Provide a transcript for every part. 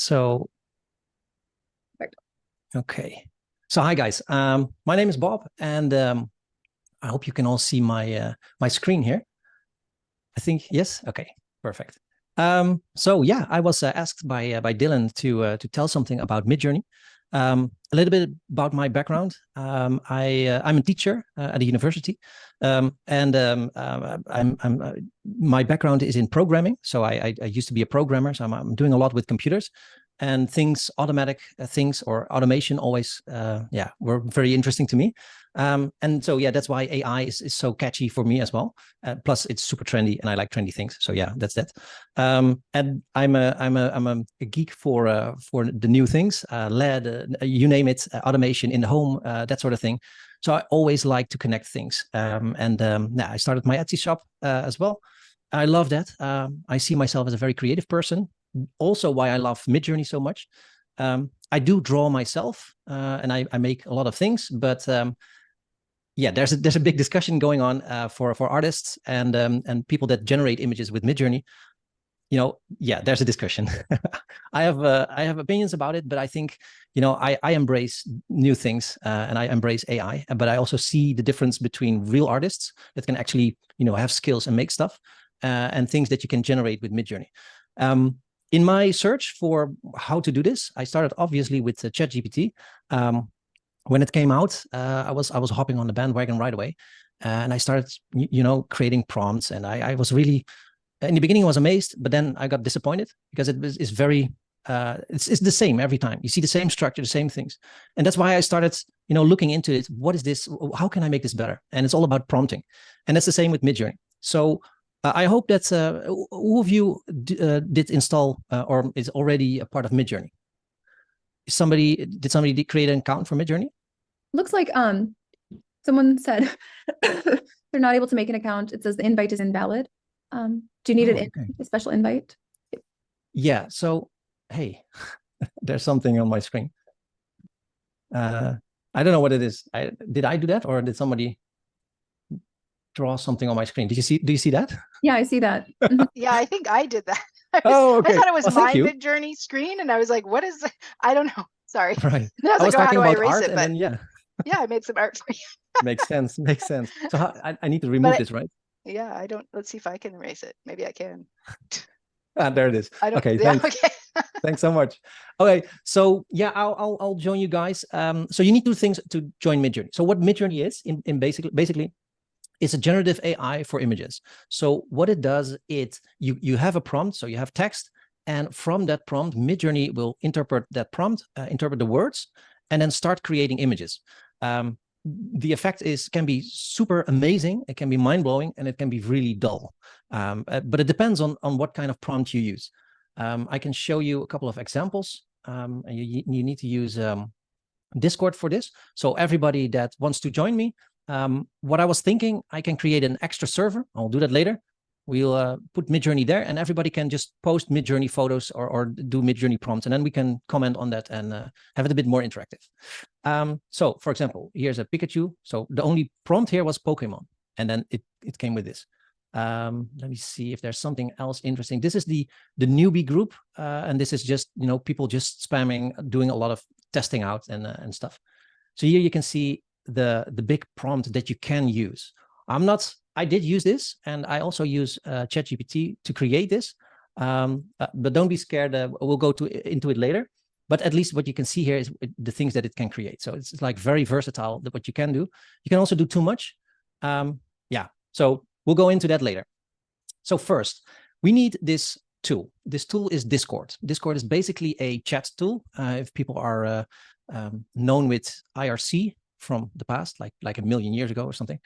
So, okay. So hi guys, my name is Bob, and I hope you can all see my my screen here. I think yes. Okay, perfect. So yeah, I was asked by Dylan to tell something about Midjourney. A little bit about my background. I'm a teacher at a university, and my background is in programming. So I used to be a programmer. So I'm doing a lot with computers, and things, automatic things or automation always, were very interesting to me. And so yeah, that's why AI is so catchy for me as well. Plus, it's super trendy, and I like trendy things. So yeah, that's that. And I'm a geek for the new things, LED, you name it, automation in the home, that sort of thing. So I always like to connect things. I started my Etsy shop as well. I love that. I see myself as a very creative person. Also, why I love Midjourney so much. I do draw myself, and I make a lot of things, but yeah, there's a big discussion going on for artists and people that generate images with Midjourney. You know, yeah, there's a discussion. I have opinions about it, but I think, you know, I embrace new things and I embrace AI, but I also see the difference between real artists that can actually, you know, have skills and make stuff, and things that you can generate with Midjourney. In my search for how to do this, I started obviously with ChatGPT. When it came out, I was hopping on the bandwagon right away, and I started, you know, creating prompts. And I was really, in the beginning, I was amazed, but then I got disappointed because it's very, it's the same every time. You see the same structure, the same things, and that's why I started, you know, looking into it. What is this? How can I make this better? And it's all about prompting, and that's the same with Midjourney. So I hope that who of you did install or is already a part of Midjourney? Did somebody create an account for Midjourney? Looks like someone said they're not able to make an account. It says the invite is invalid. Do you need a special invite? Yeah. So hey, there's something on my screen. I don't know what it is. Did I do that, or did somebody draw something on my screen? Do you see that? Yeah, I see that. Yeah, I think I did that. Okay. I thought it was my Midjourney screen, and I was like, "What is that?" I don't know. Sorry. Right. I was like, talking about erase art, it? and then yeah. Yeah, I made some art for you. Makes sense. Makes sense. So I need to remove this, right? Yeah, I don't. Let's see if I can erase it. Maybe I can. There it is. Okay, thanks. Okay. Thanks so much. Okay, so yeah, I'll join you guys. So you need two things to join Midjourney. So what Midjourney is, in basically, it's a generative AI for images. So what it does, you have a prompt, so you have text, and from that prompt, Midjourney will interpret that prompt, interpret the words, and then start creating images. The effect can be super amazing, it can be mind-blowing, and it can be really dull. But it depends on what kind of prompt you use. I can show you a couple of examples. And you need to use Discord for this. So everybody that wants to join me, what I was thinking, I can create an extra server. I'll do that later. We'll put Midjourney there, and everybody can just post Midjourney photos or do Midjourney prompts, and then we can comment on that and have it a bit more interactive. So, for example, here's a Pikachu. So the only prompt here was Pokemon, and then it came with this. Let me see if there's something else interesting. This is the newbie group, and this is just, you know, people just spamming, doing a lot of testing out and stuff. So here you can see the big prompt that you can use. I did use this, and I also use ChatGPT to create this. But don't be scared. We'll go into it later. But at least what you can see here is the things that it can create. So it's like very versatile what you can do. You can also do too much. Yeah. So we'll go into that later. So first, we need this tool. This tool is Discord. Discord is basically a chat tool. If people are known with IRC from the past, like a million years ago or something.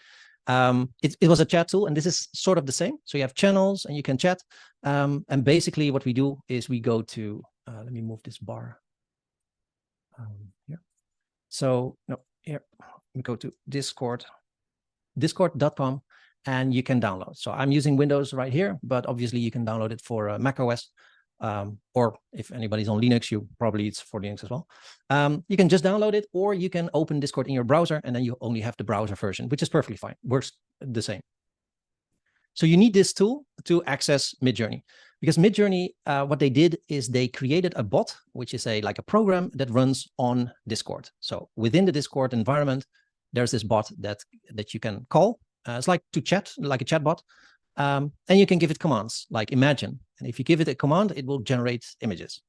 It was a chat tool, and this is sort of the same. So you have channels and you can chat. And basically what we do is we go to, let me move this bar here. So no, here, we go to Discord, discord.com, and you can download. So I'm using Windows right here, but obviously you can download it for Mac OS. Or if anybody's on Linux, it's for Linux as well. You can just download it, or you can open Discord in your browser, and then you only have the browser version, which is perfectly fine. Works the same. So you need this tool to access Midjourney. because Midjourney, what they did is they created a bot, which is like a program that runs on Discord. So within the Discord environment, there's this bot that you can call. It's like to chat, like a chatbot. And you can give it commands like imagine. And if you give it a command, it will generate images.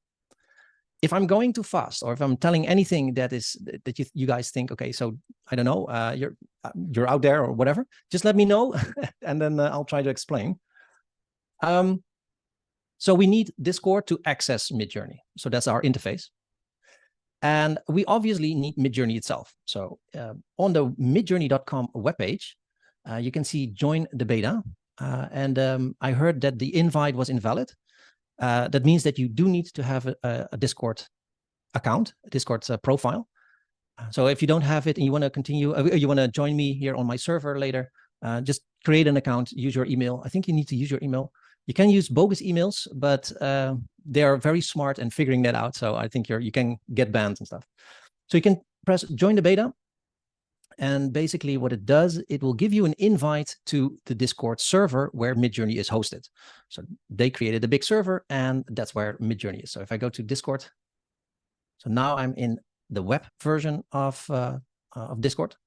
If I'm going too fast, or if I'm telling anything that you guys think, okay, so I don't know, you're out there or whatever, just let me know, and then I'll try to explain. So we need Discord to access Midjourney. So that's our interface. And we obviously need Midjourney itself. So on the midjourney.com webpage, you can see join the beta. And I heard that the invite was invalid. That means that you do need to have a Discord account, a Discord profile. So if you don't have it and you want to continue, you want to join me here on my server later, just create an account, use your email. I think you need to use your email. You can use bogus emails, but they are very smart and figuring that out. So I think you can get banned and stuff. So you can press join the beta. And basically what it does, it will give you an invite to the Discord server where Midjourney is hosted. So they created a big server, and that's where Midjourney is. So if I go to Discord, so now I'm in the web version of Discord.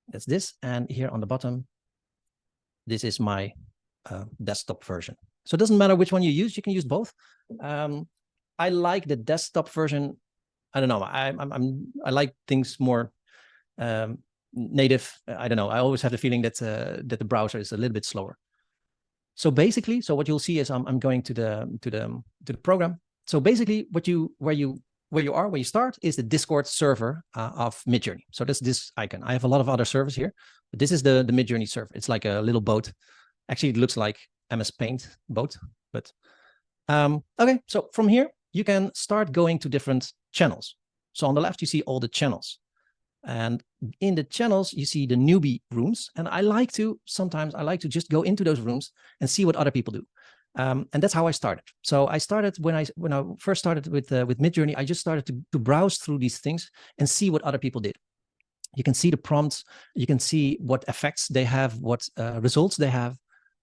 That's this. And here on the bottom, this is my desktop version. So it doesn't matter which one you use. You can use both. I like the desktop version. I don't know. I like things more native. I don't know. I always have the feeling that the browser is a little bit slower. So basically, so what you'll see is I'm going to the program. So basically, where you start is the Discord server of Midjourney. So that's this icon. I have a lot of other servers here, but this is the Midjourney server. It's like a little boat. Actually, it looks like MS Paint boat. But okay. So from here, you can start going to different channels. So on the left, you see all the channels. And in the channels, you see the newbie rooms. And sometimes I like to just go into those rooms and see what other people do. And that's how I started. So I started when I first started with Midjourney, I just started to browse through these things and see what other people did. You can see the prompts, you can see what effects they have, what results they have,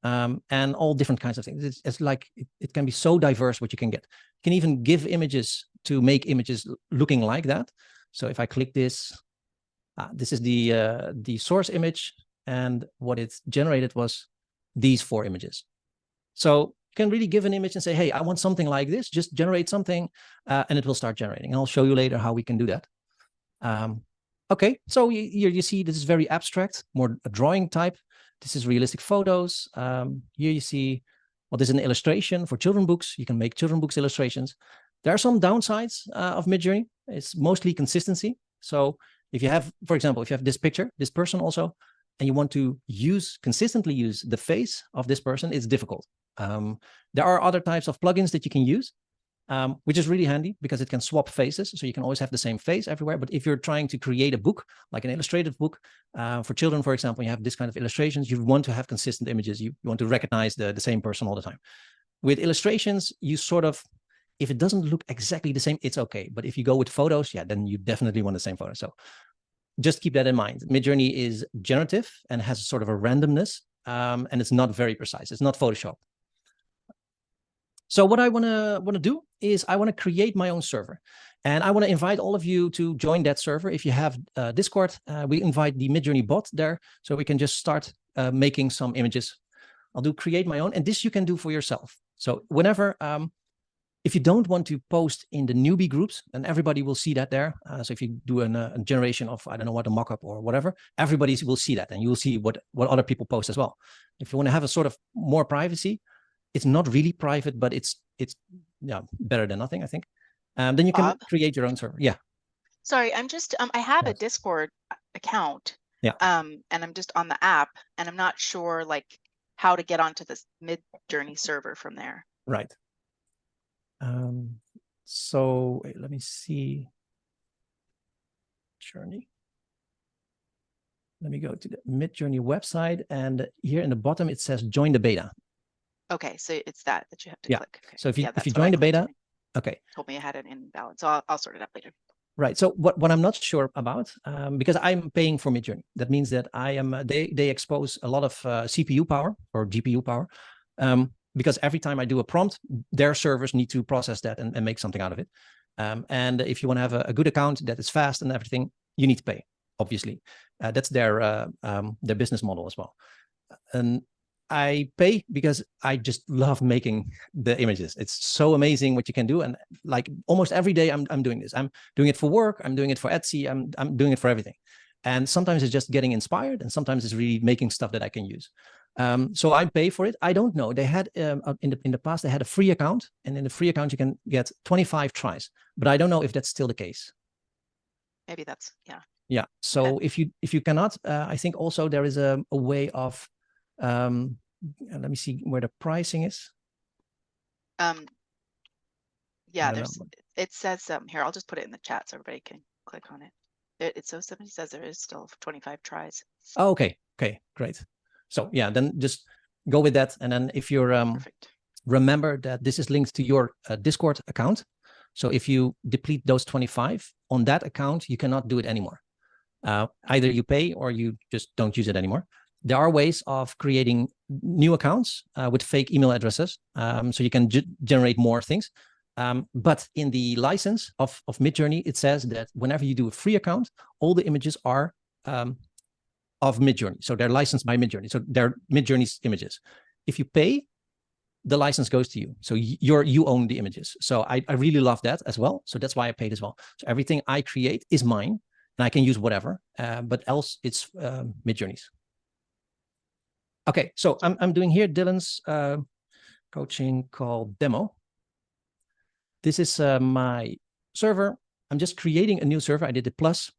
and all different kinds of things. It's like it can be so diverse what you can get. You can even give images to make images looking like that. So if I click this, this is the source image, and what it generated was these 4 images. So you can really give an image and say, hey, I want something like this, just generate something, and it will start generating. And I'll show you later how we can do that. Okay, so you see this is very abstract, more a drawing type. This is realistic photos. Here you see, well, this is an illustration for children books. You can make children books illustrations. There are some downsides of Midjourney. It's mostly consistency. So if you have, for example, if you have this picture, this person also, and you want to consistently use the face of this person, it's difficult. There are other types of plugins that you can use, which is really handy because it can swap faces. So you can always have the same face everywhere. But if you're trying to create a book, like an illustrated book for children, for example, you have this kind of illustrations, you want to have consistent images. You want to recognize the same person all the time. With illustrations, you sort of, if it doesn't look exactly the same, it's okay. But if you go with photos, yeah, then you definitely want the same photo. So just keep that in mind. Midjourney is generative and has sort of a randomness, and it's not very precise. It's not Photoshop. So what I want to do is I want to create my own server, and I want to invite all of you to join that server. If you have Discord, we invite the Midjourney bot there, so we can just start making some images. I'll do create my own, and this you can do for yourself. So whenever, if you don't want to post in the newbie groups, then everybody will see that there. So if you do a generation of, I don't know what, a mockup or whatever, everybody will see that, and you will see what other people post as well. If you want to have a sort of more privacy, it's not really private, but it's yeah, better than nothing, I think. Then you can create your own server. Yeah. Sorry, I'm just I have a Discord account. Yeah. And I'm just on the app, and I'm not sure like how to get onto this Midjourney server from there. Right. So wait, let me see. Journey. Let me go to the Midjourney website, and here in the bottom it says join the beta. Okay, so it's that you have to click. Okay. So if you join the beta, okay. Told me I had it invalid, so I'll sort it out later. Right. So what I'm not sure about, because I'm paying for Midjourney, that means that I am they expose a lot of CPU power or GPU power. because every time I do a prompt, their servers need to process that and make something out of it. And if you want to have a good account that is fast and everything, you need to pay, obviously. That's their business model as well. And I pay because I just love making the images. It's so amazing what you can do. And like almost every day I'm doing this. I'm doing it for work. I'm doing it for Etsy. I'm doing it for everything. And sometimes it's just getting inspired, and sometimes it's really making stuff that I can use. So I pay for it. I don't know. They had in the past they had a free account, and in the free account you can get 25 tries. But I don't know if that's still the case. Maybe that's Yeah. So okay. if you cannot, I think also there is a way of let me see where the pricing is. Yeah, it says here, I'll just put it in the chat so everybody can click on it. So somebody says there is still 25 tries. Oh, okay, great. So yeah, then just go with that, and then if you're Perfect. Remember that this is linked to your Discord account. So if you deplete those 25 on that account, you cannot do it anymore. Either you pay or you just don't use it anymore. There are ways of creating new accounts with fake email addresses, so you can generate more things. But in the license of Midjourney, it says that whenever you do a free account, all the images are of Midjourney. So they're licensed by Midjourney. So they're Midjourney's images. If you pay, the license goes to you. So you own the images. So I really love that as well. So that's why I paid as well. So everything I create is mine, and I can use whatever, but else it's Midjourney's. Okay, so I'm doing here Dylan's coaching call demo. This is my server. I'm just creating a new server. I did the plus.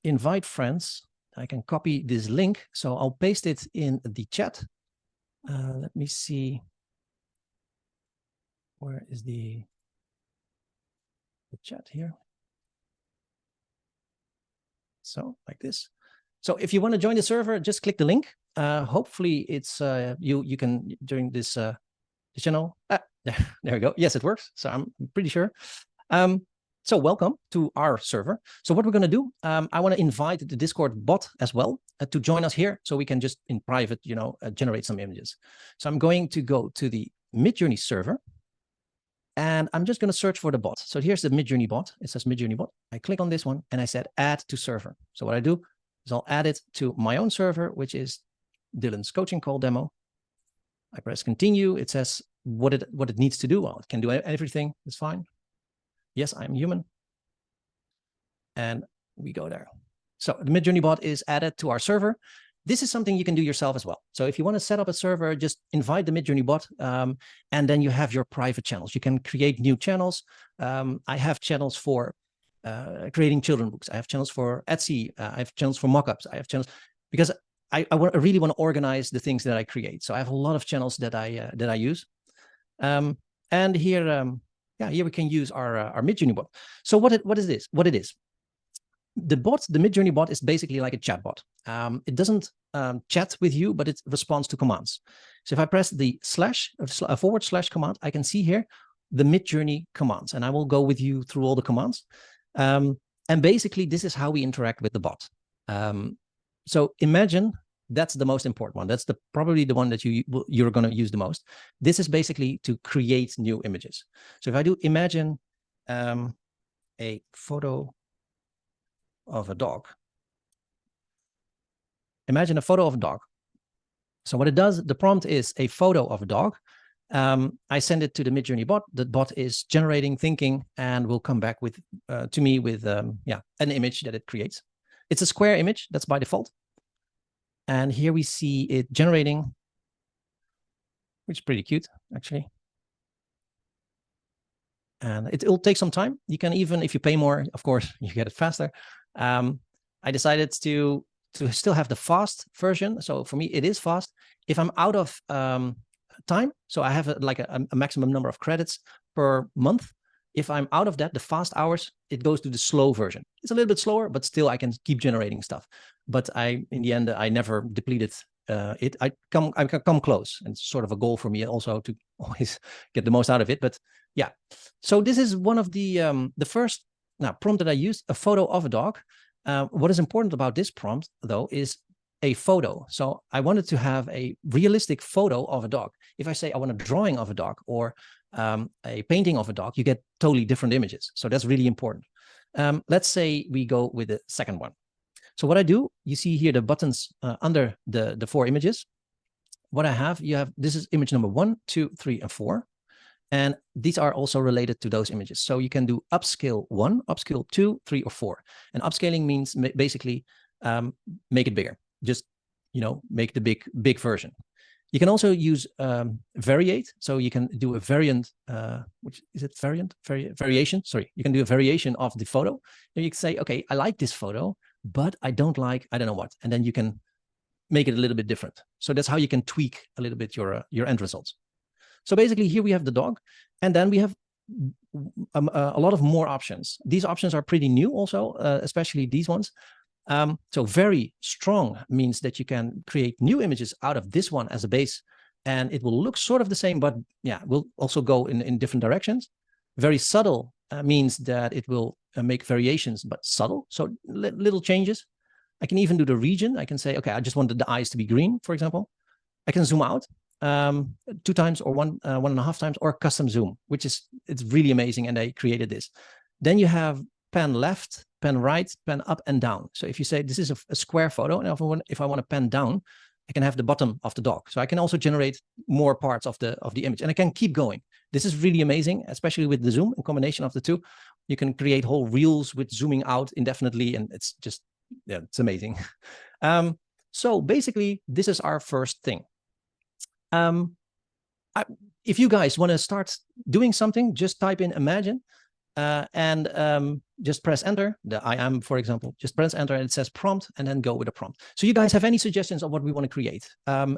Invite friends. I can copy this link. So I'll paste it in the chat. Let me see. Where is the chat here? So like this. So if you want to join the server, just click the link. Hopefully it's you can during this channel. There we go. Yes, it works. So I'm pretty sure. So welcome to our server. So what we're going to do, I want to invite the Discord bot as well to join us here, so we can just in private, generate some images. So I'm going to go to the Midjourney server, and I'm just going to search for the bot. So here's the Midjourney bot. It says Midjourney bot. I click on this one, and I said add to server. So what I do is I'll add it to my own server, which is Dylan's coaching call demo. I press continue. It says what it needs to do. Well, it can do everything. It's fine. Yes, I'm human. And we go there. So the Midjourney bot is added to our server. This is something you can do yourself as well. So if you want to set up a server, just invite the Midjourney bot, and then you have your private channels. You can create new channels. I have channels for creating children books. I have channels for Etsy. I have channels for mockups. I have channels because I really want to organize the things that I create. So I have a lot of channels that I use. And here, here we can use our Midjourney bot. So what is this? What it is? The Midjourney bot is basically like a chat bot. It doesn't chat with you, but it responds to commands. So if I press the / command, I can see here the Midjourney commands, and I will go with you through all the commands. And basically, this is how we interact with the bot. So imagine that's the most important one. That's probably the one that you're going to use the most. This is basically to create new images. So if I do imagine a photo of a dog. Imagine a photo of a dog. So what it does, the prompt is a photo of a dog. I send it to the Midjourney bot. The bot is generating, thinking, and will come back with to me with an image that it creates. It's a square image. That's by default. And here we see it generating, which is pretty cute, actually. And it'll take some time. You can even, if you pay more, of course, you get it faster. I decided to still have the fast version. So for me, it is fast. If I'm out of time, so I have a maximum number of credits per month. If I'm out of that, the fast hours, it goes to the slow version. It's a little bit slower, but still I can keep generating stuff. But in the end, I never depleted it. I can come close, and it's sort of a goal for me also to always get the most out of it. But yeah, so this is one of the first prompt that I used, a photo of a dog. What is important about this prompt, though, is a photo. So I wanted to have a realistic photo of a dog. If I say I want a drawing of a dog or a painting of a dog, you get totally different images. So that's really important. Let's say we go with the second one. So what I do, you see here the buttons under the 4 images. What I have, this is image number 1, 2, 3, and 4. And these are also related to those images. So you can do upscale 1, upscale 2, 3, or 4. And upscaling means basically make it bigger. Just, make the big version. You can also use variate. So you can do a variant, which is it variant? Variation. Sorry, you can do a variation of the photo. And you can say, okay, I like this photo, but I don't like, I don't know what. And then you can make it a little bit different. So that's how you can tweak a little bit your end results. So basically here we have the dog, and then we have a lot of more options. These options are pretty new also, especially these ones. So very strong means that you can create new images out of this one as a base, and it will look sort of the same, but yeah, will also go in different directions. Very subtle means that it will make variations, but subtle. So little changes. I can even do the region. I can say, okay, I just wanted the eyes to be green, for example. I can zoom out 2 times or 1.5 times, or custom zoom, which is, it's really amazing. And I created this. Then you have pan left, pan right, pan up and down. So if you say this is a square photo, and if I want to pan down, I can have the bottom of the dog. So I can also generate more parts of the image, and I can keep going. This is really amazing, especially with the zoom. In combination of the two, you can create whole reels with zooming out indefinitely, and it's just, yeah, it's amazing. So basically, this is our first thing. If you guys want to start doing something, just type in imagine and just press enter. The I am, for example, just press enter and it says prompt, and then go with a prompt. So you guys have any suggestions of what we want to create?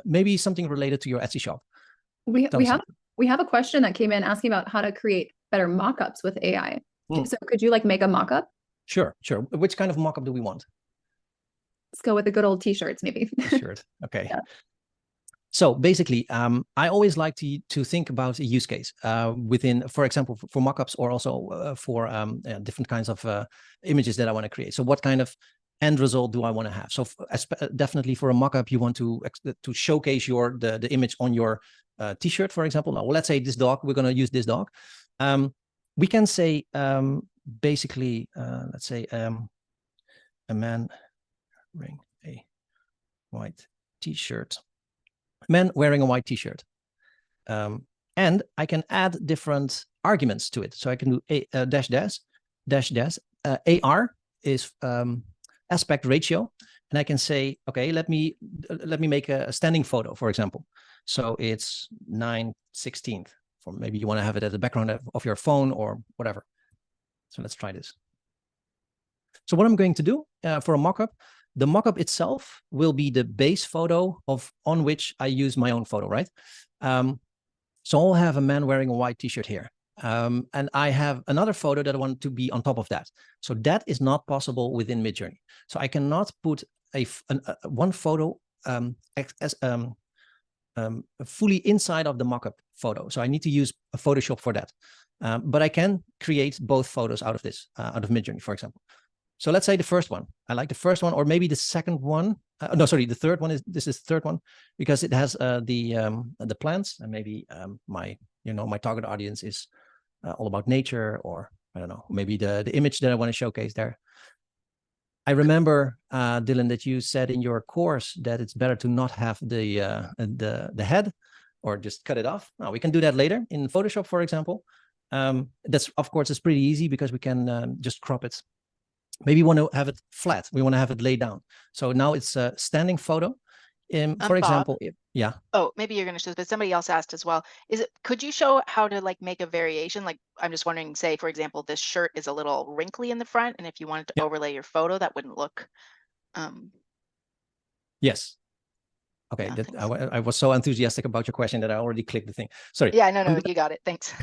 Maybe something related to your Etsy shop. We have a question that came in asking about how to create better mockups with AI. So could you like make a mockup? Sure. Which kind of mockup do we want? Let's go with the good old t-shirts, maybe. T-shirt. Okay. Yeah. So basically, I always like to think about a use case within, for example, for mockups, or also for different kinds of images that I want to create. So what kind of end result do I want to have? So definitely for a mockup, you want to showcase the image on your t-shirt, for example. Now, let's say this dog, we're going to use this dog. We can say basically, let's say a man wearing a white t-shirt. Man wearing a white t-shirt. And I can add different arguments to it. So I can do dash dash. AR is aspect ratio. And I can say, okay, let me make a standing photo, for example. So it's 9/16. For maybe you want to have it at the background of your phone or whatever. So let's try this. So what I'm going to do for a mockup, the mockup itself will be the base photo on which I use my own photo, right? So I'll have a man wearing a white t-shirt here. And I have another photo that I want to be on top of that. So that is not possible within Midjourney. So I cannot put one photo fully inside of the mockup photo. So I need to use a Photoshop for that. But I can create both photos out of this, out of Midjourney, for example. So let's say the first one. I like the first one, or maybe the second one. No, sorry, the third one this is the third one, because it has the plants, and maybe my target audience is all about nature, or I don't know, maybe the image that I want to showcase there. I remember, Dylan, that you said in your course that it's better to not have the head, or just cut it off. Now we can do that later in Photoshop, for example. That's, of course, it's pretty easy because we can just crop it. Maybe we want to have it flat. We want to have it laid down. So now it's a standing photo. For example, yeah. Oh, maybe you're going to show, but somebody else asked as well. Could you show how to like make a variation? Like, I'm just wondering, say, for example, this shirt is a little wrinkly in the front, and if you wanted to overlay your photo, that wouldn't look. Yes. Okay. Yeah, I was so enthusiastic about your question that I already clicked the thing. Sorry. Yeah, no, you got it. Thanks.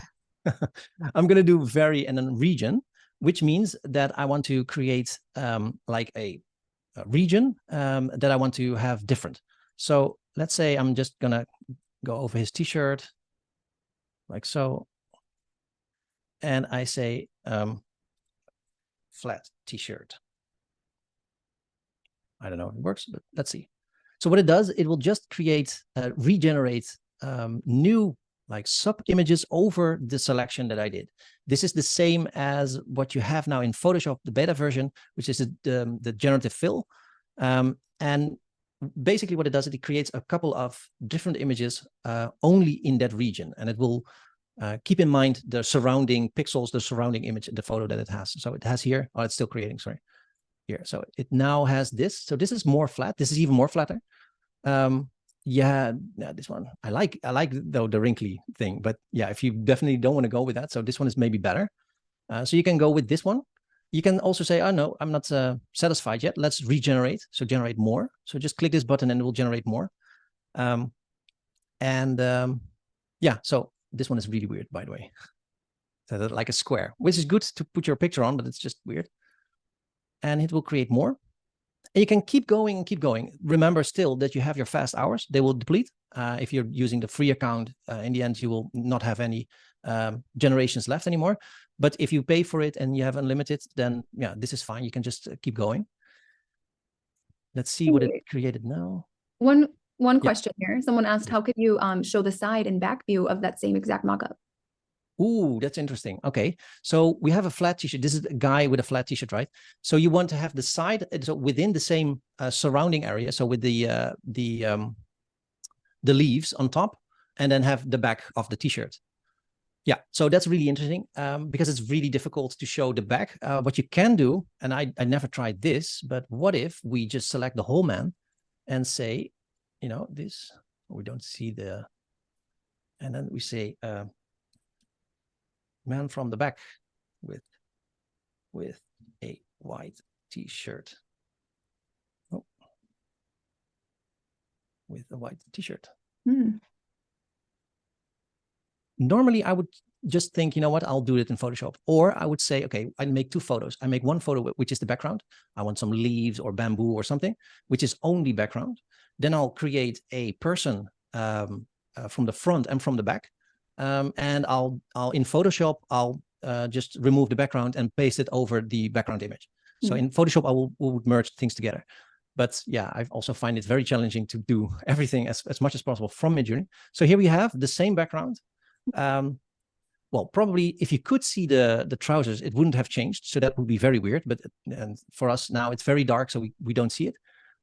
I'm going to do vary and then region, which means that I want to create like a region that I want to have different. So let's say I'm just going to go over his t-shirt like so. And I say flat t-shirt. I don't know if it works, but let's see. So what it does, it will just create, regenerate new like sub images over the selection that I did. This is the same as what you have now in Photoshop, the beta version, which is the generative fill. And basically what it does, it creates a couple of different images only in that region. And it will keep in mind the surrounding pixels, the surrounding image, the photo that it has. So it has here, oh, it's still creating, sorry. Here, so it now has this. So this is more flat. This is even more flatter. Yeah, this one I like though the wrinkly thing, but yeah, if you definitely don't want to go with that, so this one is maybe better. So you can go with this one. You can also say, oh no, I'm not satisfied yet. Let's regenerate. So generate more. So just click this button and it will generate more. Yeah, so this one is really weird, by the way. So like a square, which is good to put your picture on, but it's just weird. And it will create more. And you can keep going and keep going. Remember still that you have your fast hours. They will deplete. If you're using the free account, in the end, you will not have any generations left anymore. But if you pay for it and you have unlimited, then yeah, this is fine. You can just keep going. Let's see what it created now. One question here. Someone asked, how could you show the side and back view of that same exact mockup? Ooh, that's interesting. Okay, so we have a flat t-shirt. This is a guy with a flat t-shirt, right? So you want to have the side, so within the same surrounding area. So with the leaves on top, and then have the back of the t-shirt. Yeah, so that's really interesting because it's really difficult to show the back. What you can do, and I never tried this, but what if we just select the whole man and say, you know, this, we don't see the, and then we say, man from the back with a white t-shirt. Oh, with a white t-shirt. Normally I would just think, you know what, I'll do it in Photoshop. Or I would say, okay, I make two photos. I make one photo, which is the background. I want some leaves or bamboo or something, which is only background. Then I'll create a person from the front and from the back. And I'll in Photoshop, I'll just remove the background and paste it over the background image. So in Photoshop, I will merge things together. But yeah, I also find it very challenging to do everything as much as possible from Midjourney. So here we have the same background. Well, probably if you could see the trousers, it wouldn't have changed. So that would be very weird. But and for us now, it's very dark, so we don't see it.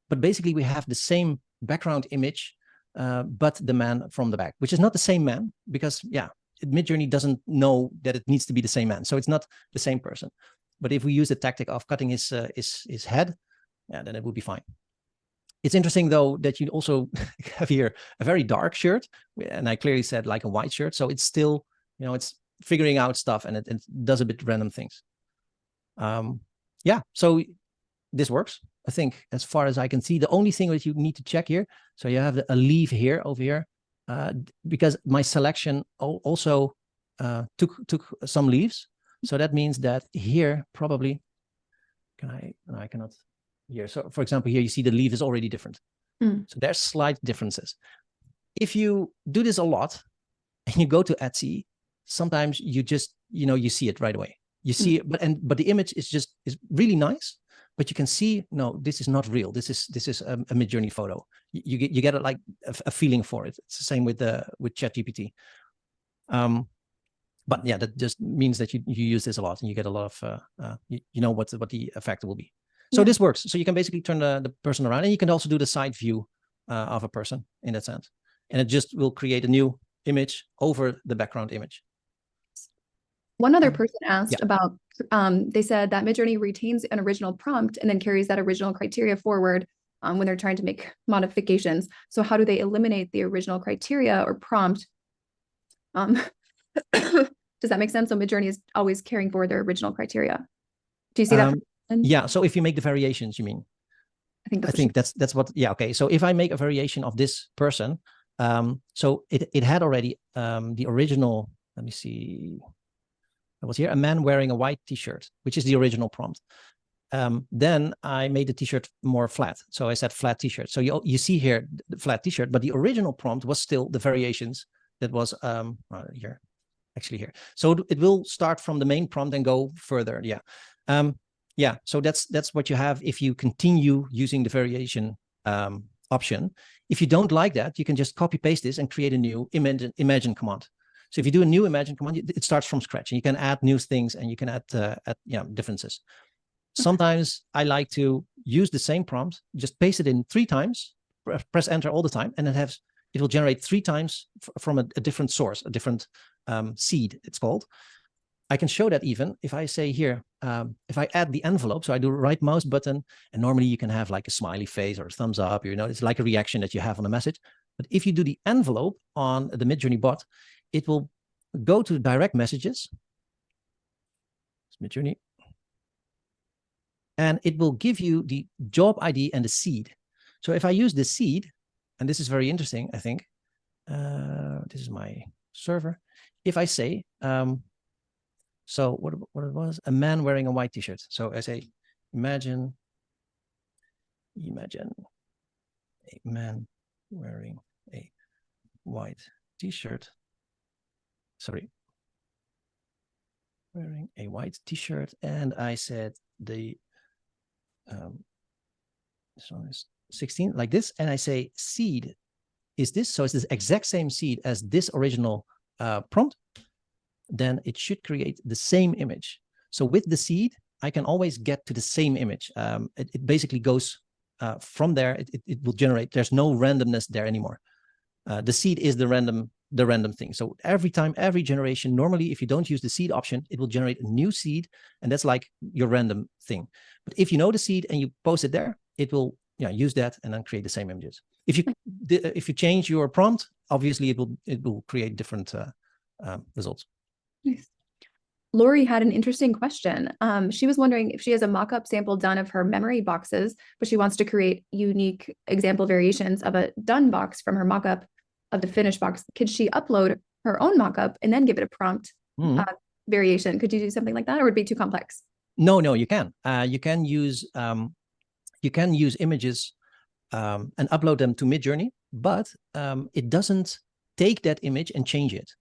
But basically, we have the same background image, but the man from the back, which is not the same man, because yeah, Midjourney doesn't know that it needs to be the same man, so it's not the same person. But if we use the tactic of cutting his head, yeah, then it would be fine. It's interesting though that you also have here a very dark shirt, and I clearly said like a white shirt, so it's still, you know, it's figuring out stuff, and it does a bit random things. Yeah, so this works. I think as far as I can see, the only thing that you need to check here, so you have a leaf here over here, because my selection also took some leaves. So that means that here probably, I cannot here. So for example, here you see the leaf is already different. So there's slight differences. If you do this a lot and you go to Etsy, sometimes you just, you know, you see it right away. You see it, but the image is really nice. But you can see, no, this is not real. This is a Midjourney photo. You get like a feeling for it. It's the same with ChatGPT. But yeah, that just means that you use this a lot, and you get a lot of you know what the effect will be. So this works. So you can basically turn the person around, and you can also do the side view of a person in that sense, and it just will create a new image over the background image. One other person asked about, they said that Midjourney retains an original prompt and then carries that original criteria forward when they're trying to make modifications. So how do they eliminate the original criteria or prompt? Does that make sense? So Midjourney is always carrying forward their original criteria. Do you see that? Yeah. So if you make the variations, you mean? I think that's what. Yeah. Okay. So if I make a variation of this person, so it had already the original. Let me see. I was here, a man wearing a white t-shirt, which is the original prompt. Then I made the t-shirt more flat. So I said flat t-shirt. So you see here the flat t-shirt, but the original prompt was still the variations that was here, actually here. So it will start from the main prompt and go further. Yeah. Yeah. So that's what you have if you continue using the variation option. If you don't like that, you can just copy paste this and create a new imagine command. So if you do a new imagine command, it starts from scratch, and you can add new things, and you can add differences. Sometimes I like to use the same prompt, just paste it in 3 times, press enter all the time, and it will generate 3 times from a different source, a different seed, it's called. I can show that even if I say here, if I add the envelope, so I do right mouse button, and normally you can have like a smiley face or a thumbs up, it's like a reaction that you have on a message. But if you do the envelope on the Midjourney bot, it will go to direct messages. It's Midjourney. And it will give you the job ID and the seed. So if I use the seed, and this is very interesting, I think, this is my server. If I say, so what it was, a man wearing a white t-shirt. So I say, imagine a man wearing a white t-shirt. Sorry. Wearing a white t-shirt. And I said this one is 16, like this. And I say seed is this. So it's this exact same seed as this original prompt. Then it should create the same image. So with the seed, I can always get to the same image. It basically goes from there. It will generate. There's no randomness there anymore. The seed is the random thing. So every time, every generation, normally, if you don't use the seed option, it will generate a new seed, and that's like your random thing. But if you know the seed and you post it there, it will use that and then create the same images. If you change your prompt, obviously it will create different results. Nice. Lori had an interesting question. She was wondering if she has a mock-up sample done of her memory boxes, but she wants to create unique example variations of a done box from her mock-up of the finished box. Could she upload her own mock-up and then give it a prompt variation? Could you do something like that, or would it be too complex? No, you can. You can use images and upload them to Midjourney, but it doesn't take that image and change it.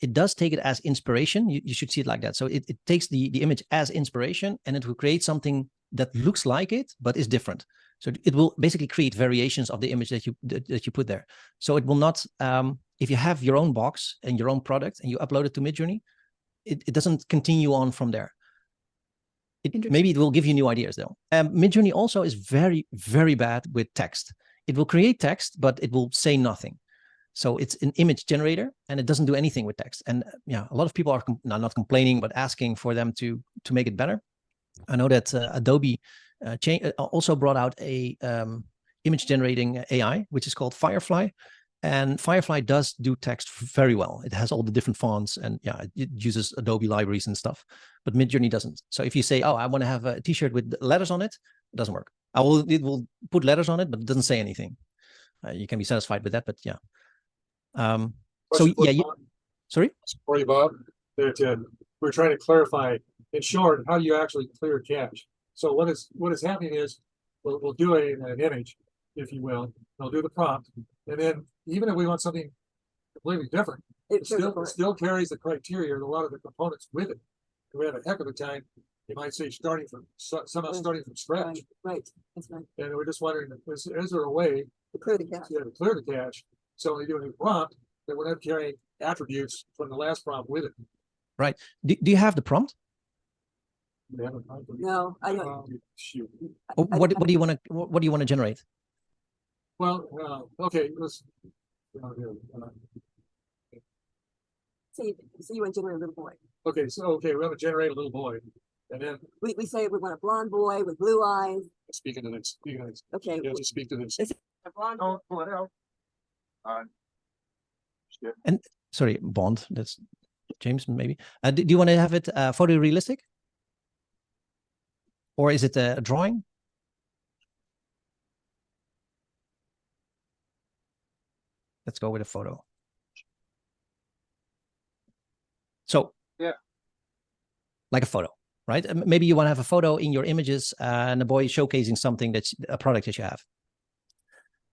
It does take it as inspiration. You should see it like that. So it takes the image as inspiration, and it will create something that looks like it, but is different. So it will basically create variations of the image that you put there. So it will not, if you have your own box and your own product and you upload it to Midjourney, it doesn't continue on from there. Maybe it will give you new ideas though. Midjourney also is very, very bad with text. It will create text, but it will say nothing. So it's an image generator, and it doesn't do anything with text. And a lot of people are not complaining, but asking for them to make it better. I know that Adobe also brought out a image generating AI, which is called Firefly. And Firefly does do text very well. It has all the different fonts, and it uses Adobe libraries and stuff. But Midjourney doesn't. So if you say, "Oh, I want to have a T-shirt with letters on it," it doesn't work. It will put letters on it, but it doesn't say anything. You can be satisfied with that, but yeah. Sorry? For you, Bob, that we're trying to clarify, in short, how do you actually clear cache? So what is happening is we'll do an image, if you will. We'll do the prompt, and then even if we want something completely different, it still carries the criteria and a lot of the components with it. If we have a heck of a time, you might say starting from scratch. Right. That's right. And we're just wondering, is there a way To clear the cache. to clear the cache? So when you do a prompt, that we're not carrying attributes from the last prompt with it. Right. Do you have the prompt? No, I don't. Shoot. What do you want to generate? Well, okay, let's. So you want to generate a little boy. Okay, so we're going to generate a little boy, and then We say we want a blonde boy with blue eyes. speaking to this. Okay. Yeah, just speak to this. A blonde boy. pull it out. And sorry, Bond. That's James, maybe. Do you want to have it photorealistic, or is it a drawing? Let's go with a photo. So like a photo, right? Maybe you want to have a photo in your images and a boy showcasing something that's a product that you have.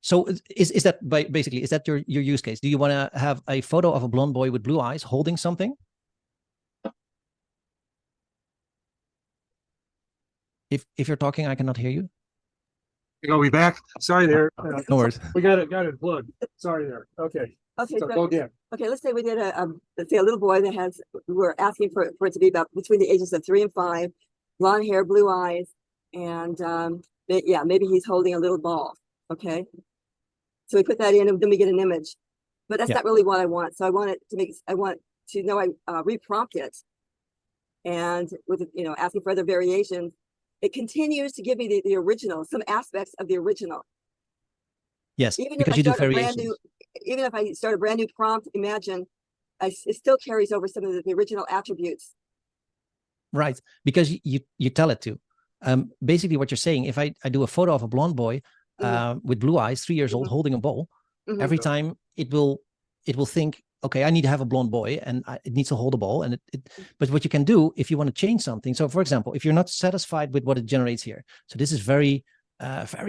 So is that basically, is that your use case? Do you want to have a photo of a blonde boy with blue eyes holding something? If you're talking, I cannot hear you. You know, we back. Sorry there. No worries. We got it plugged. Sorry there. Okay. Okay, So so, go again. okay, let's say we did let's say a little boy that has, we're asking for it to be about between the ages of 3 and 5, blonde hair, blue eyes, and yeah, maybe he's holding a little ball. Okay. So we put that in and then we get an image, but that's not really what I want. So I want to know I reprompt it. And with, you know, asking for other variations, it continues to give me the original, some aspects of the original. Yes, Even because if I you do start a brand variations. new, even if I start a brand new prompt, imagine, it still carries over some of the original attributes. Right, because you tell it to. Basically, what you're saying, if I do a photo of a blonde boy with blue eyes, 3 years old, holding a ball, every time it will think, okay, I need to have a blonde boy, and it needs to hold a ball. And but what you can do if you want to change something. So, for example, if you're not satisfied with what it generates here, so this is very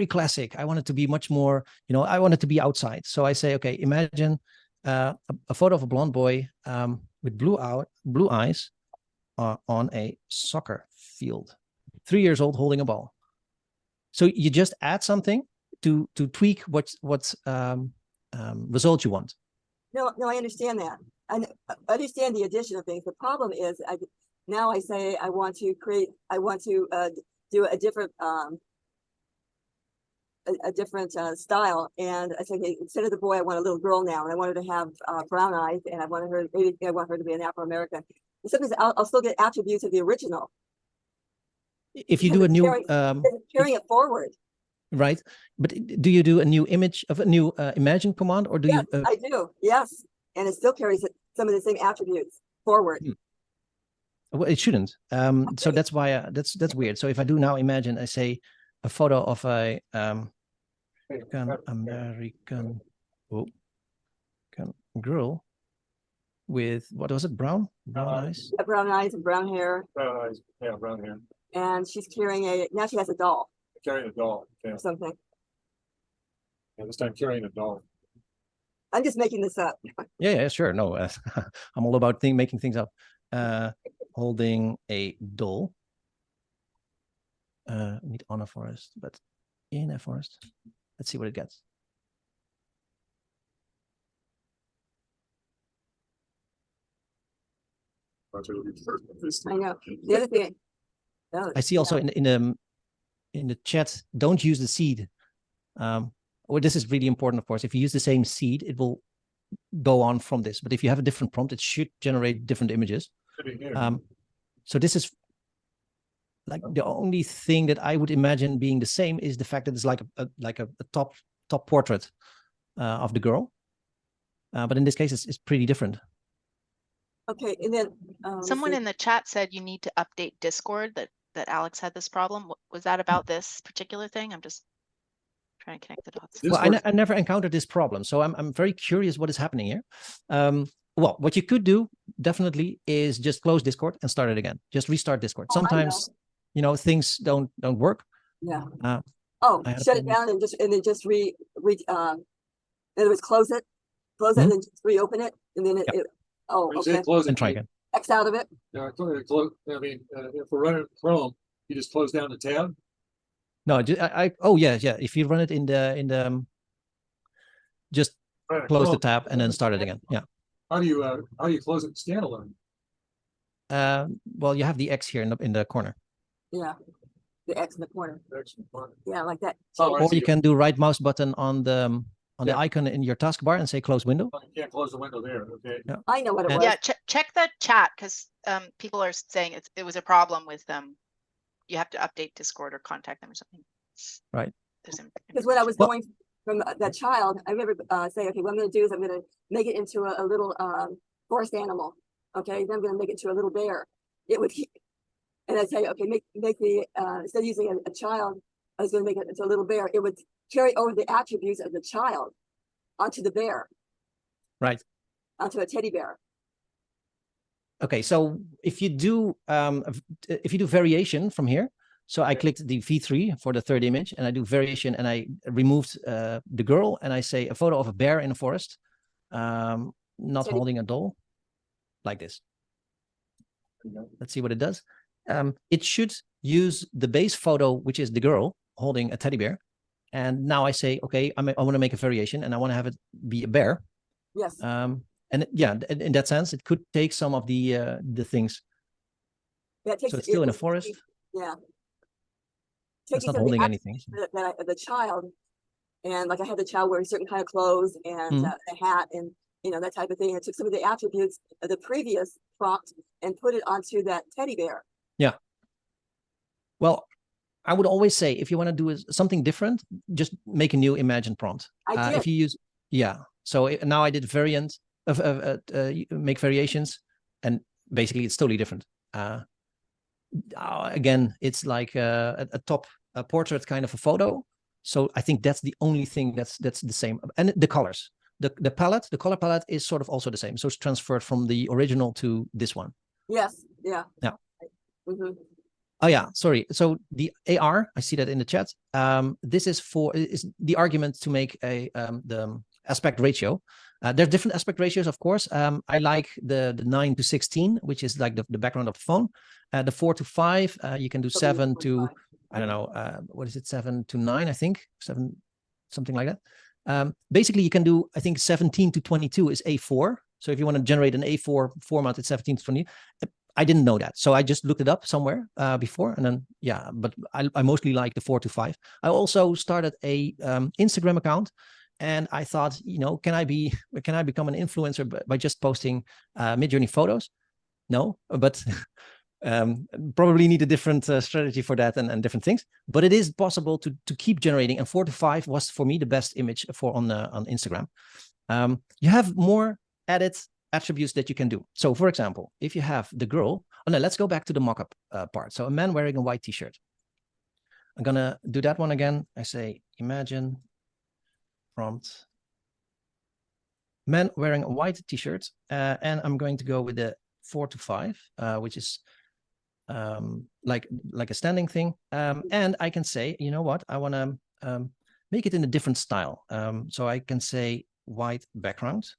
classic. I want it to be much more, you know, I want it to be outside. So I say, okay, imagine a photo of a blonde boy with blue eyes on a soccer field, 3 years old, holding a ball. So you just add something to tweak what result you want. No, I understand that. I understand the addition of things. The problem is, now I say I want to do a different style, and I say, okay, instead of the boy, I want a little girl now, and I want her to have brown eyes, and I want her to be an Afro-American. Sometimes I'll still get attributes of the original. If you do a new carrying it forward. Right, but do you do a new image of a new imagine command, or do you? I do, yes, and it still carries some of the same attributes forward. Well, it shouldn't. So that's why that's weird. So if I do now imagine, I say a photo of a American girl with, what was it, brown eyes? Yeah, brown eyes and brown hair. Brown eyes, yeah, brown hair. And she's carrying now she has a doll. Carrying a doll. Yeah. Or something. Yeah, this time carrying a doll. I'm just making this up. Yeah, sure. No, I'm all about making things up. Holding a doll. Not on a forest, but in a forest. Let's see what it gets. I know. The other thing. I see also in the chat, don't use the seed. Well, this is really important, of course. If you use the same seed, it will go on from this. But if you have a different prompt, it should generate different images. So this is like the only thing that I would imagine being the same is the fact that it's like a top portrait of the girl. But in this case, it's pretty different. Okay, and then someone in the chat said you need to update Discord, that Alex had this problem. Was that about this particular thing? I'm just trying to connect the dots. Well, I never encountered this problem, so I'm very curious what is happening here. Well, what you could do definitely is just close Discord and start it again. Just restart Discord. Sometimes, you know, things don't work. Yeah. Shut it down and then just in other words, close it and then just reopen it, and then okay. Close it and try again. X out of it. Yeah, I mean, if we're running Chrome, you just close down the tab. No, yeah. If you run it in the just close the tab and then start it again. Yeah. How do you close it standalone? Well, you have the X here in the corner. Yeah, the X in the corner. Yeah, like that. Or you can do right mouse button on the icon in your taskbar and say close window. You can't close the window there. Okay. Yeah. I know what it was. Yeah, check the chat, because people are saying it was a problem with you have to update Discord or contact them or something. Right. Because when I was going from that child, I remember saying, okay, what I'm going to do is I'm going to make it into a little forest animal. Okay, then I'm going to make it to a little bear. It would, and I'd say, okay, make the instead of using a child, I was going to make it into a little bear. It would carry over the attributes of the child onto the bear. Right. Onto a teddy bear. Okay, so if you do variation from here, so I clicked the V3 for the third image, and I do variation, and I removed the girl, and I say a photo of a bear in a forest, not holding a doll, like this. Let's see what it does. It should use the base photo, which is the girl holding a teddy bear, And now I say, okay, I want to make a variation and I want to have it be a bear. Yes. And yeah, in that sense, it could take some of the things. Yeah, it takes, So it's still in a forest. Yeah. It's not holding anything. The child, and like I had the child wearing certain kind of clothes and a hat and, you know, that type of thing. I took some of the attributes of the previous prompt and put it onto that teddy bear. Yeah. Well, I would always say, if you want to do something different, just make a new Imagine prompt. I did. If you use, yeah. So now I did variant of make variations, and basically it's totally different. Again, it's like a portrait kind of a photo. So I think that's the only thing that's the same. And the colors, the color palette is sort of also the same. So it's transferred from the original to this one. Yes. Yeah. Yeah. Mm-hmm. Oh yeah, sorry. So the AR, I see that in the chat. This is the argument to make the aspect ratio. There are different aspect ratios, of course. I like the 9:16, which is like the background of the phone. The 4:5, you can do 7 to, I don't know, what is it, 7 to 9, I think, 7, something like that. Basically, you can do, I think 17 to 22 is A4. So if you want to generate an A4 format, it's 17 to 20. I didn't know that, so I just looked it up somewhere before, and then yeah. But I mostly like the 4:5. I also started a Instagram account, and I thought, you know, can I become an influencer by just posting Midjourney photos? No, but probably need a different strategy for that and different things. But it is possible to keep generating, and 4:5 was for me the best image for on Instagram. You have more edits attributes that you can do. So for example, if you have the girl, no, let's go back to the mockup part. So a man wearing a white t-shirt. I'm gonna do that one again. I say Imagine prompt man wearing a white t-shirt, and I'm going to go with the 4:5, which is like a standing thing. And I can say, you know what, I want to make it in a different style. So I can say white background.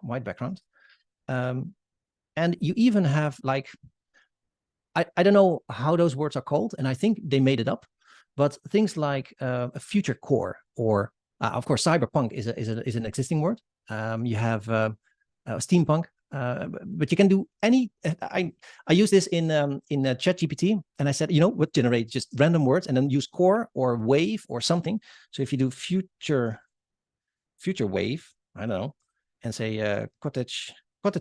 White background, and you even have like, I don't know how those words are called, and I think they made it up, but things like a future core, or of course cyberpunk is an existing word. You have steampunk, but you can do any. I use this in ChatGPT, and I said, you know what, generate just random words and then use core or wave or something. So if you do future wave, I don't know, and say cottage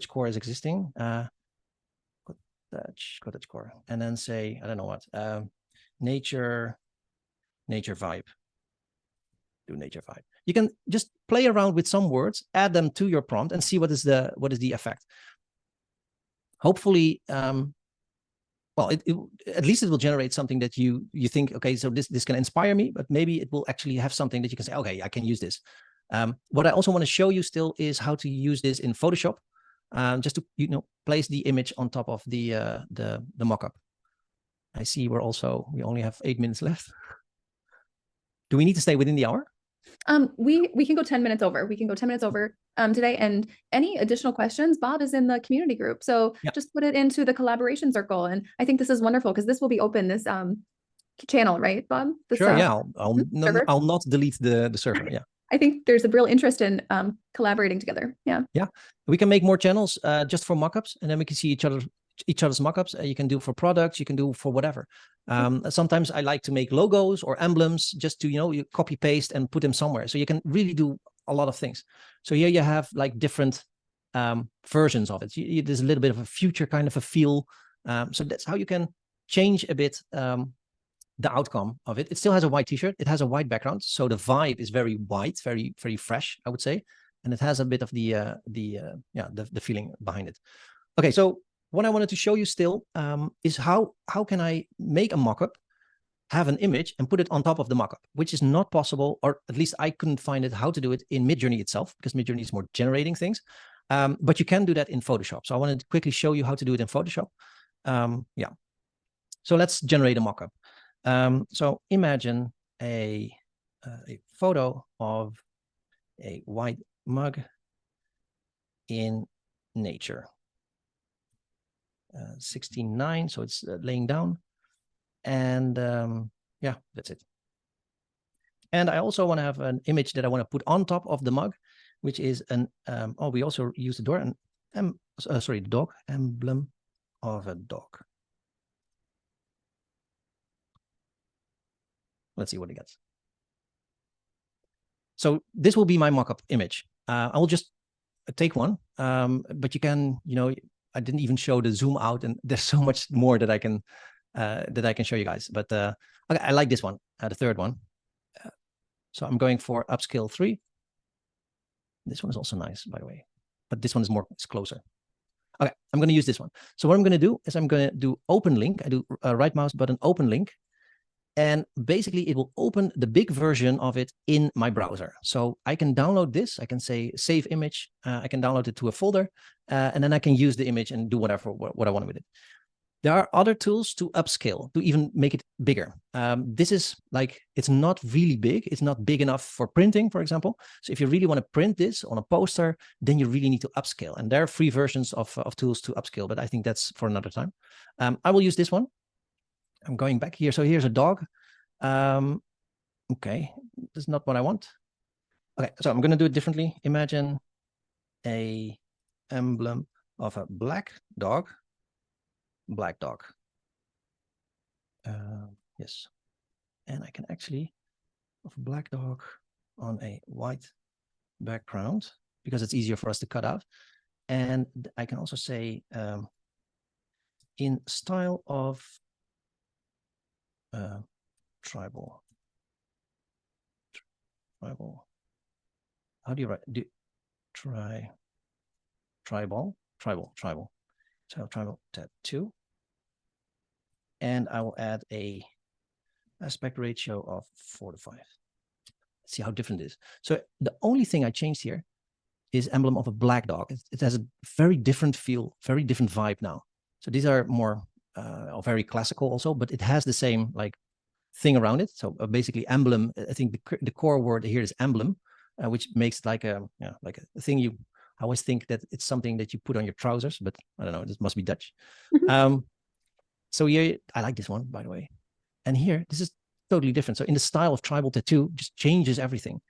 core is existing, cottage core, and then say, I don't know what, nature vibe. Do nature vibe. You can just play around with some words, add them to your prompt, and see what is the effect. Hopefully, well, at least it will generate something that you think, okay, so this can inspire me, but maybe it will actually have something that you can say, okay, I can use this. What I also want to show you still is how to use this in Photoshop, just to, you know, place the image on top of the mockup. I see we only have 8 minutes left. Do we need to stay within the hour? We can go 10 minutes over. We can go 10 minutes over today. And any additional questions, Bob is in the community group. So just put it into the collaboration circle. And I think this is wonderful because this will be open, this channel, right, Bob? This, sure, yeah. I'll not delete the server, yeah. I think there's a real interest in collaborating together. Yeah. Yeah. We can make more channels just for mockups, and then we can see each other's mockups. You can do for products, you can do for whatever. Sometimes I like to make logos or emblems just to, you know, you copy paste and put them somewhere. So you can really do a lot of things. So here you have like different versions of it. There's a little bit of a future kind of a feel. So that's how you can change a bit the outcome of it. It still has a white t-shirt. It has a white background. So the vibe is very white, very, very fresh, I would say. And it has a bit of the feeling behind it. Okay, so what I wanted to show you still is how can I make a mockup, have an image, and put it on top of the mockup, which is not possible, or at least I couldn't find it how to do it in Midjourney itself, because Midjourney is more generating things. But you can do that in Photoshop. So I wanted to quickly show you how to do it in Photoshop. Yeah. So let's generate a mockup. So imagine a photo of a white mug in nature. 69, so it's laying down, and yeah, that's it. And I also want to have an image that I want to put on top of the mug, which is an, oh, we also use the door, and sorry, the dog, emblem of a dog. Let's see what it gets. So this will be my mockup image. I will just take one, but you can, you know, I didn't even show the zoom out, and there's so much more that I can show you guys. But okay, I like this one, the third one. So I'm going for upscale 3. This one is also nice, by the way, but this one is more, it's closer. Okay, I'm going to use this one. So what I'm going to do is I'm going to do open link. I do right mouse button, open link. And basically it will open the big version of it in my browser. So I can download this. I can say save image. I can download it to a folder, and then I can use the image and do whatever, what I want with it. There are other tools to upscale, to even make it bigger. This is like, it's not really big. It's not big enough for printing, for example. So if you really want to print this on a poster, then you really need to upscale. And there are free versions of tools to upscale, but I think that's for another time. I will use this one. I'm going back here. So here's a dog. Okay, that's not what I want. Okay, so I'm going to do it differently. Imagine a emblem of a black dog. Black dog. Yes. And I can actually have a black dog on a white background because it's easier for us to cut out. And I can also say in style of tribal. How do you write? Tribal. So tribal tattoo. And I will add a aspect ratio of 4:5. Let's see how different it is. So the only thing I changed here is emblem of a black dog. It has a very different feel, very different vibe now. So these are more very classical also, but it has the same like thing around it. So basically emblem, I think the core word here is emblem, which makes like a thing you, I always think that it's something that you put on your trousers, but I don't know, this must be Dutch. So here, I like this one, by the way. And here, this is totally different. So in the style of tribal tattoo, just changes everything.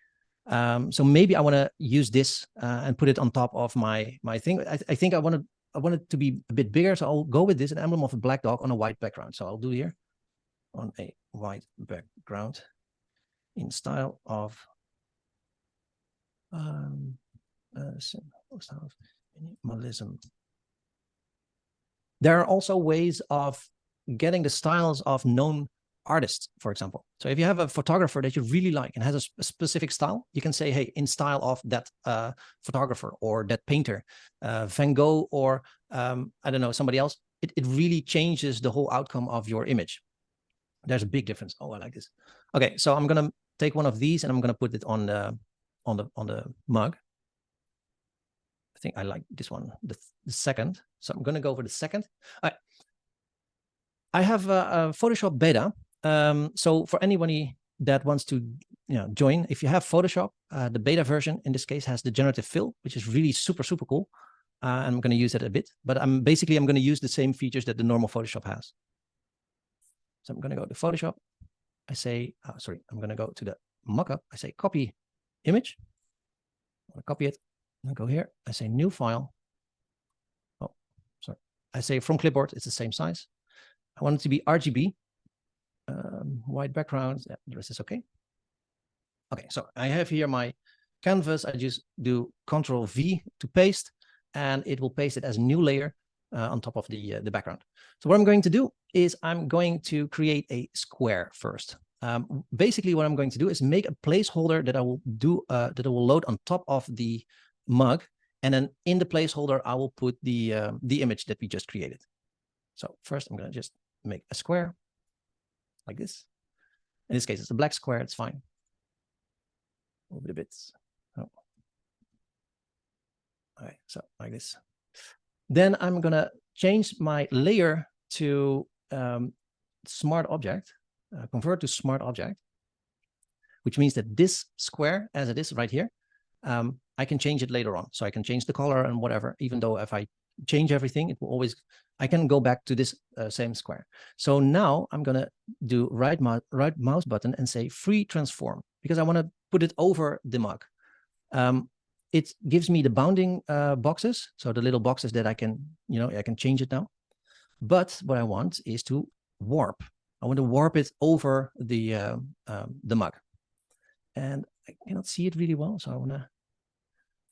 So maybe I want to use this and put it on top of my thing. I think I want it to be a bit bigger. So I'll go with this, an emblem of a black dog on a white background. So I'll do here on a white background in style of minimalism. There are also ways of getting the styles of known artists, for example. So if you have a photographer that you really like and has a specific style, you can say, hey, in style of that photographer or that painter, Van Gogh, or I don't know, somebody else. It really changes the whole outcome of your image. There's a big difference. Oh, I like this. Okay, so I'm gonna take one of these and I'm gonna put it on the mug. I think I like this one, the second. So I'm gonna go for the second. I have a Photoshop beta. So for anybody that wants to join, if you have Photoshop, the beta version in this case has the generative fill, which is really super cool. I'm going to use it a bit, but I'm going to use the same features that the normal Photoshop has. So I'm going to go to Photoshop. I say, sorry, I'm going to go to the mockup. I say copy image. I'm going to copy it. I go here. I say new file. Oh, sorry. I say from clipboard. It's the same size. I want it to be RGB, white background. Yeah, the rest is okay. Okay, so I have here my canvas. I just do Control V to paste, and it will paste it as a new layer on top of the background. So what I'm going to do is I'm going to create a square first. Basically, what I'm going to do is make a placeholder that I will do that I will load on top of the mug, and then in the placeholder I will put the image that we just created. So first I'm going to just make a square like this. In this case, it's a black square. It's fine. Move it a bit. Oh. All right, so like this. Then I'm gonna change my layer to smart object, convert to smart object, which means that this square, as it is right here, I can change it later on. So I can change the color and whatever, even though if I change everything, it will always, I can go back to this same square. So now I'm gonna do right mouse button and say free transform, because I want to put it over the mug. It gives me the bounding boxes, so the little boxes that I can, I can change it now. But what I want is to warp. I want to warp it over the mug, and I cannot see it really well, so I want to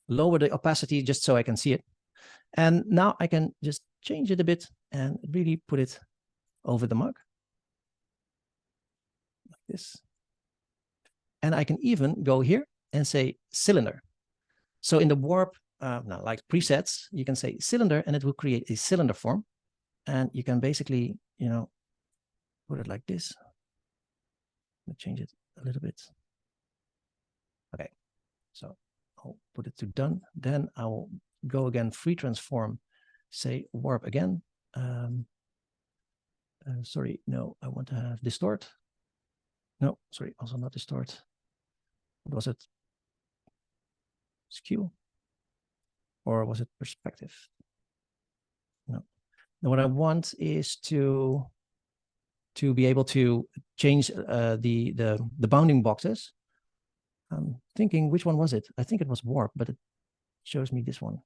lower the opacity just so I can see it. And now I can just change it a bit and really put it over the mug like this. And I can even go here and say cylinder. So in the warp, now like presets, you can say cylinder, and it will create a cylinder form. And you can basically, put it like this. Let me change it a little bit. Okay, so I'll put it to done. Then I will go again, free transform, say warp again. Sorry, no, I want to have distort. No, sorry, also not distort. What was it? Skew? Or was it perspective? No. Now what I want is to be able to change the bounding boxes. I'm thinking, which one was it? I think it was warp, but it shows me this one.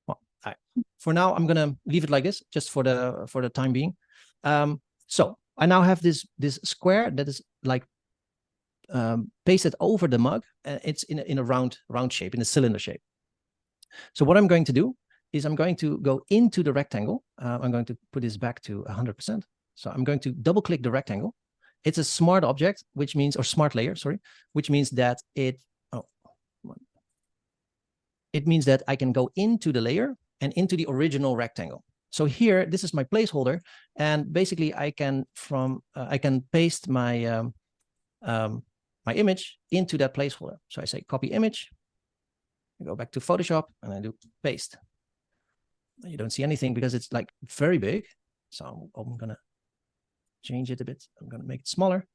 Well, for now, I'm gonna leave it like this, just for the time being. So I now have this square that is like pasted over the mug. It's in a round shape, in a cylinder shape. So what I'm going to do is I'm going to go into the rectangle. I'm going to put this back to 100%. So I'm going to double click the rectangle. It's a smart object, which means, or smart layer, sorry, which means that it means that I can go into the layer and into the original rectangle. So here, this is my placeholder, and basically I can paste my my image into that placeholder. So I say copy image, I go back to Photoshop, and I do paste. You don't see anything because it's like very big. So I'm gonna change it a bit. I'm gonna make it smaller,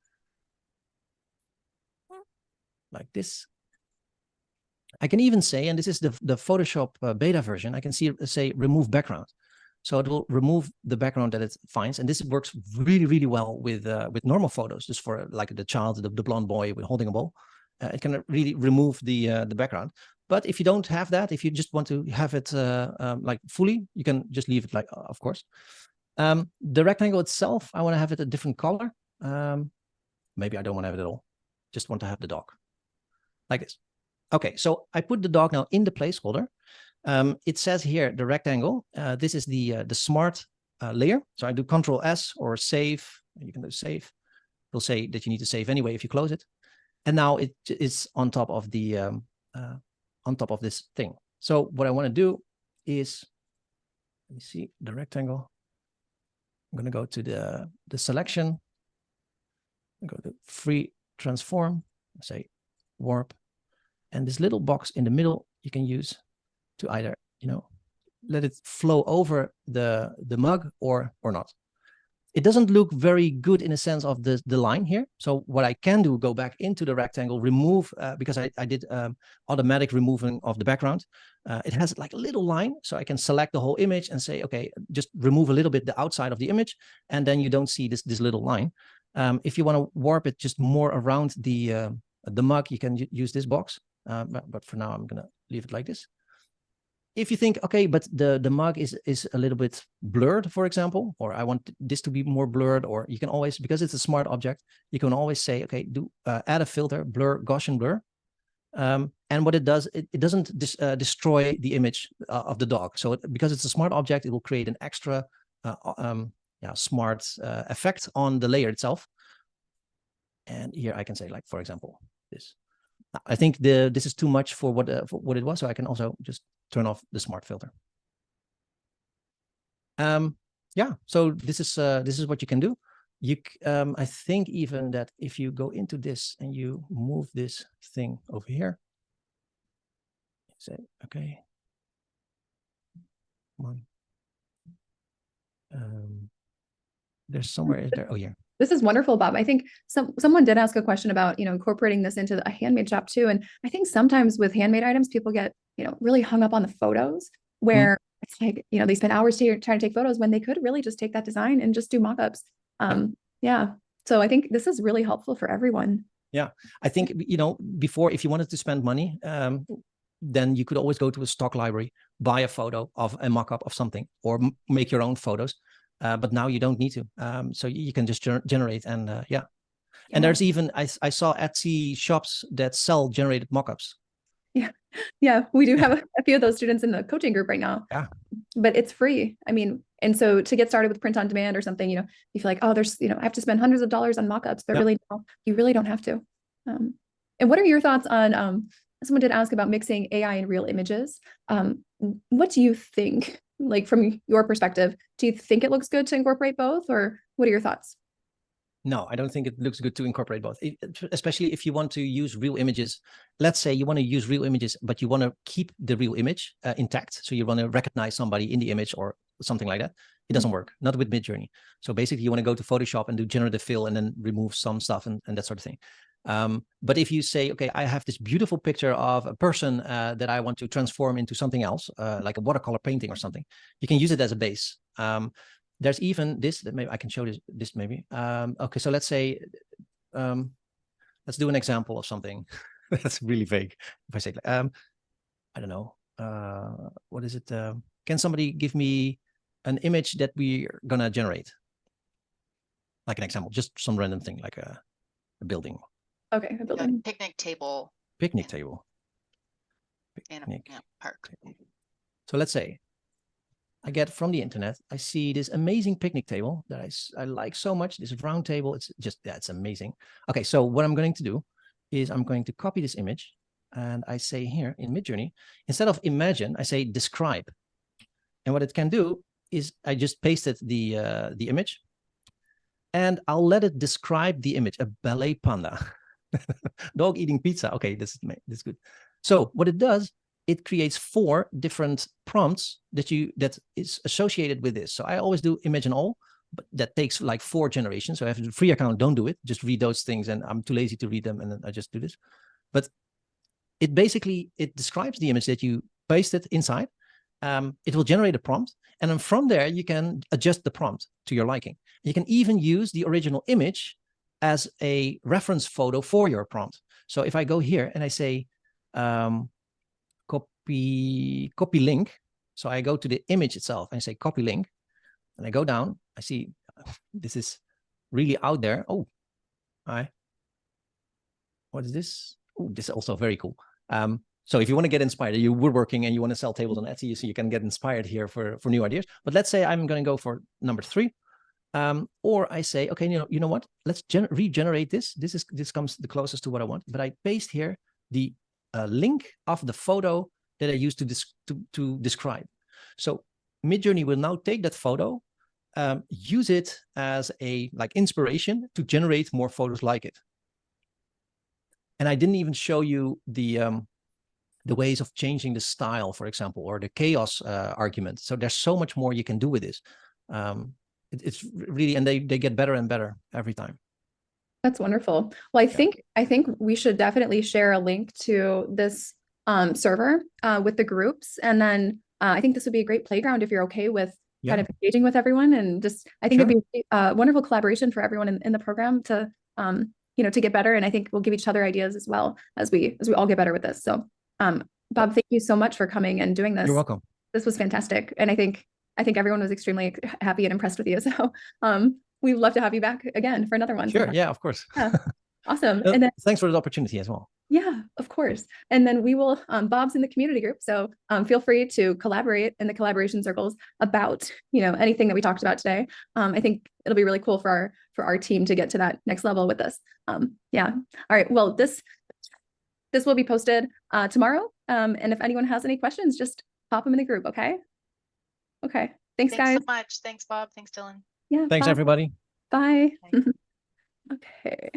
like this. I can even say, and this is the Photoshop beta version, I can say remove background. So it will remove the background that it finds, and this works really, really well with normal photos, just for like the child, the blonde boy holding a ball. It can really remove the background. But if you don't have that, if you just want to have it like fully, you can just leave it like, of course. The rectangle itself, I want to have it a different color. Maybe I don't want to have it at all. Just want to have the dog like this. Okay, so I put the dog now in the placeholder. It says here the rectangle. This is the smart layer. So I do Control S or save. You can do save. It'll say that you need to save anyway if you close it. And now it is on top of the on top of this thing. So what I want to do is, let me see the rectangle. I'm going to go to the selection. Go to free transform. Say warp, and this little box in the middle you can use to either let it flow over the mug or not. It doesn't look very good in a sense of the line here. So what I can do, go back into the rectangle, remove, because I did automatic removing of the background. It has like a little line, so I can select the whole image and say, okay, just remove a little bit the outside of the image, and then you don't see this little line. If you want to warp it just more around the mug, you can use this box. But for now, I'm gonna leave it like this. If you think, okay, but the mug is a little bit blurred, for example, or I want this to be more blurred, or you can always, because it's a smart object, you can always say, okay, do add a filter, blur, Gaussian blur. And what it does, it doesn't destroy the image of the dog. So because it's a smart object, it will create an extra smart effect on the layer itself. And here I can say, like, for example, this. I think this is too much for what it was, so I can also just turn off the smart filter. Yeah, so this is what you can do. I think even that if you go into this and you move this thing over here, say, okay, come on. There's somewhere, is there? Oh, yeah. This is wonderful, Bob. I think someone did ask a question about, incorporating this into a handmade shop too. And I think sometimes with handmade items, people get, really hung up on the photos where it's like, they spend hours trying to take photos when they could really just take that design and just do mock-ups. Yeah. So I think this is really helpful for everyone. Yeah, I think, you know, before, if you wanted to spend money, then you could always go to a stock library, buy a photo of a mock-up of something, or make your own photos. But now you don't need to. So you can just generate, and yeah. And there's even, I saw Etsy shops that sell generated mock-ups. Yeah, we do have a few of those students in the coaching group right now. Yeah. But it's free. I mean, and so to get started with print on demand or something, you know, you feel like, oh, there's, you know, I have to spend hundreds of dollars on mockups. But really, no, you really don't have to. And what are your thoughts on, someone did ask about mixing AI and real images. What do you think, like from your perspective, do you think it looks good to incorporate both, or what are your thoughts? No, I don't think it looks good to incorporate both, especially if you want to use real images. Let's say you want to use real images, but you want to keep the real image intact. So you want to recognize somebody in the image or something like that. It doesn't work, not with Midjourney. So basically you want to go to Photoshop and do generative fill and then remove some stuff and that sort of thing. But if you say, okay, I have this beautiful picture of a person that I want to transform into something else, like a watercolor painting or something, you can use it as a base. There's even this, that maybe I can show this maybe. Okay, so let's say, let's do an example of something that's really vague. If I say, I don't know, what is it? Can somebody give me an image that we're gonna generate? Like an example, just some random thing, like a building. Okay, a building. Picnic table. Picnic table. In a park. So let's say, I get from the internet, I see this amazing picnic table that I like so much, this round table. It's just, yeah, it's amazing. Okay, so what I'm going to do is I'm going to copy this image, and I say here in Midjourney, instead of imagine, I say describe. And what it can do is I just pasted the image, and I'll let it describe the image, a ballet panda, dog eating pizza. Okay, this is good. So what it does, it creates 4 different prompts that is associated with this. So I always do imagine all, but that takes like 4 generations. So I have a free account, don't do it. Just read those things, and I'm too lazy to read them, and then I just do this. But it basically, it describes the image that you pasted inside. It will generate a prompt, and then from there you can adjust the prompt to your liking. You can even use the original image as a reference photo for your prompt. So if I go here and I say, copy link. So I go to the image itself and I say copy link, and I go down. I see this is really out there. Oh, what is this? Oh, this is also very cool. So if you want to get inspired, you're woodworking and you want to sell tables on Etsy, so you can get inspired here for new ideas. But let's say I'm going to go for number 3. Or I say, okay, you know what? Let's regenerate this. This comes the closest to what I want. But I paste here the link of the photo that I used to describe. So Midjourney will now take that photo, use it as a inspiration to generate more photos like it. And I didn't even show you the ways of changing the style, for example, or the chaos argument. So there's so much more you can do with this. It's really, and they get better and better every time. That's wonderful. Well, I think we should definitely share a link to this server with the groups, and then I think this would be a great playground if you're okay with kind of engaging with everyone, and just I think it'd be a wonderful collaboration for everyone in the program to to get better. And I think we'll give each other ideas as well as we all get better with this. So Bob, thank you so much for coming and doing this. You're welcome. This was fantastic, and I think everyone was extremely happy and impressed with you. So we'd love to have you back again for another one. Sure. Yeah, of course. Yeah. Awesome. And then, thanks for the opportunity as well. Yeah, of course. And then we will, Bob's in the community group. So feel free to collaborate in the collaboration circles about, anything that we talked about today. I think it'll be really cool for our team to get to that next level with this. Yeah. All right. Well, this will be posted tomorrow. And if anyone has any questions, just pop them in the group. Okay. Okay. Thanks guys. So much. Thanks, Bob. Thanks, Dylan. Yeah. Thanks, bye. everybody. Bye. Okay.